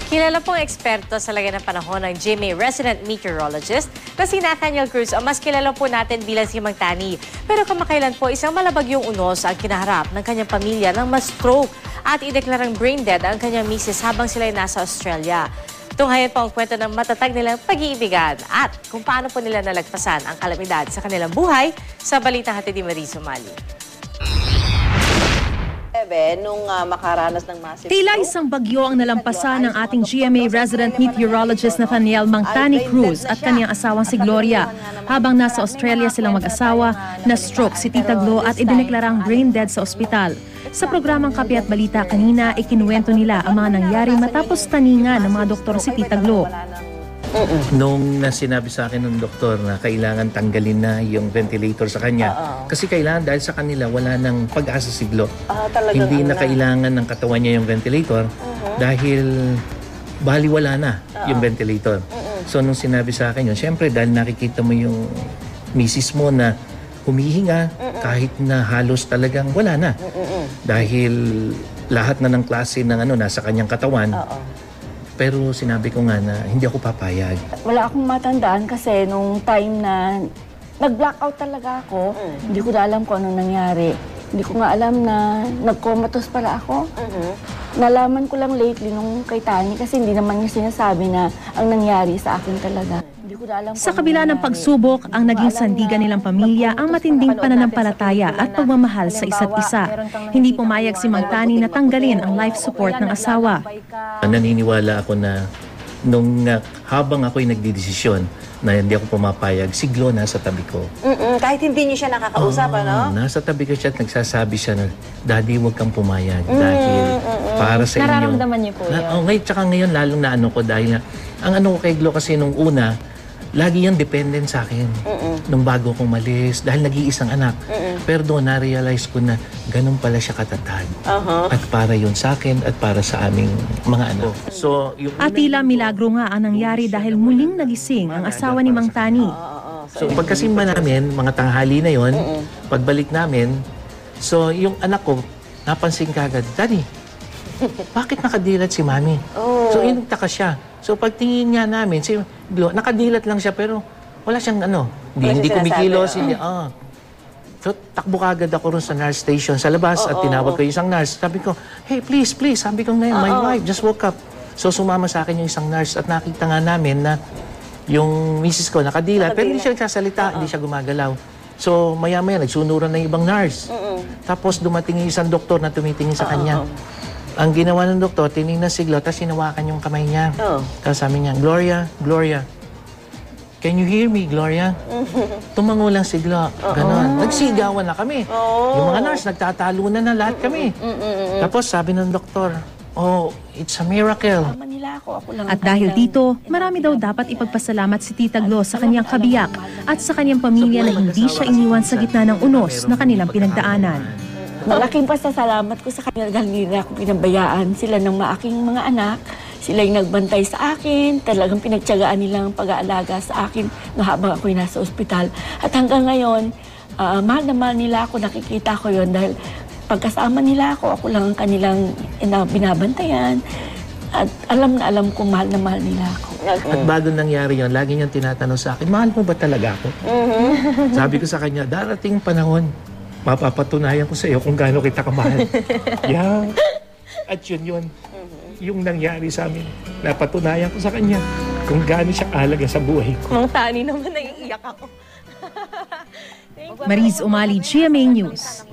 Kilala pong eksperto sa lagay ng panahon ng GMA resident meteorologist na si Nathaniel Cruz o mas kilala po natin bilang si Mang Tani. Pero kamakailan po isang malabagyong unos ang kinaharap ng kanyang pamilya ng ma-stroke at ideklarang brain dead ang kanyang misis habang sila ay nasa Australia. Tunghayan po ang kwento ng matatag nilang pag-iibigan at kung paano po nila nalagpasan ang kalamidad sa kanilang buhay sa Balitang Hatid ni Marie Sumali. Nung makaranas ng massive Tila isang bagyo ang nalampasan ng ating GMA resident meteorologist Nathaniel Mang Tani Cruz at kanyang asawang si Gloria. Habang nasa Australia silang mag-asawa, na-stroke si Tita Glo at idineklarang brain dead sa ospital. Sa programang Kape at Balita kanina, ikinuwento nila ang mga nangyari matapos taningan ng mga doktor si Tita Glo. Nung sinabi sa akin ng doktor na kailangan tanggalin na yung ventilator sa kanya, kasi kailangan dahil sa kanila wala nang pag-asa si Glo. Hindi na kailangan ng katawan niya yung ventilator dahil baliwala na yung ventilator. So nung sinabi sa akin yun, syempre dahil nakikita mo yung misis mo na humihinga kahit na halos talagang wala na. Dahil lahat na ng klase ng nasa kanyang katawan. Pero sinabi ko nga na hindi ako papayag. Wala akong matandaan kasi nung time na nag-blackout talaga ako, hindi ko na alam kung anong nangyari. Hindi ko nga alam na nag-comatose pala ako. Nalaman ko lang lately nung kay Tani kasi hindi naman niya sinasabi na ang nangyari sa akin talaga. Hindi ko na alam Sa kabila ng pagsubok, ang naging sandigan nilang pamilya ang matinding pananampalataya at pagmamahal sa isa't isa. Hindi pumayag si Mang Tani na tanggalin ang life support ng asawa. Naniniwala ako na nung habang ako'y nagdidesisyon na hindi ako pumapayag, si Glo nasa tabi ko. Kahit hindi niyo siya nakakausap, Nasa tabi ko siya at nagsasabi siya na, Daddy, huwag kang pumayag dahil para sa inyo. Nararamdaman niyo po yun? Ngayon, tsaka ngayon, lalong na ko dahil ang ko kay Glo kasi nung una, lagi yan dependent sa akin. Nung bago kong malis, dahil nag-iisang anak. Pero doon, na-realize ko na ganun pala siya katatag. At para yun sa akin at para sa aming mga anak. So, At tila milagro nga ang nangyari dahil muling nagising ang asawa ni Mang Tani. So pagkasimba namin, mga tanghali na yon, pagbalik namin, so yung anak ko, napansin kagad, Daddy, bakit nakadilat si Mami? So inagtaka siya. So pagtingin nga namin, si Glo, nakadilat lang siya pero wala siyang hindi kumikilos. So takbo kagad ako ron sa nurse station sa labas at tinawag ko yung isang nurse. Sabi ko, hey please, sabi ko ngayon, my wife just woke up. So sumama sa akin yung isang nurse at nakita nga namin na yung misis ko nakadilat, pero hindi siya nagsasalita, hindi siya gumagalaw. So maya-maya nagsunuran ng ibang nurse. Tapos dumating yung isang doktor na tumitingin sa kanya. Ang ginawa ng doktor, tinignan si Glo, tapos hinawakan yung kamay niya. Tapos sabi niya, Gloria, can you hear me, Gloria? Tumango lang si Glo. Ganon. Nagsigawan na kami. Yung mga nurse, nagtatalunan na lahat kami. Tapos sabi ng doktor, it's a miracle. At dahil dito, marami daw dapat ipagpasalamat si Tita Glo sa kanyang kabiyak at sa kanyang pamilya na hindi siya iniwan sa gitna ng unos na kanilang pinagdaanan. Malaking pasasalamat ko sa kanila dahil hindi na ako pinabayaan. Sila ng aking mga anak, sila yung nagbantay sa akin, talagang pinagtiyagaan nilang pag-aalaga sa akin habang ako'y nasa ospital. At hanggang ngayon, mahal na mahal nila ako, nakikita ko yon dahil pagkasama nila ako lang ang kanilang binabantayan. At alam na alam kong mahal na mahal nila ako. At bago nangyari yun, lagi niyang tinatanong sa akin, mahal mo ba talaga ako? Sabi ko sa kanya, darating panahon, mapapatunayan ko sa iyo kung gaano kita kamahal. At yun, yung nangyari sa amin, napatunayan ko sa kanya kung gaano siya kahalaga sa buhay ko. Mang Tani naman, naiiyak ako. Marie Sumali, GMA News.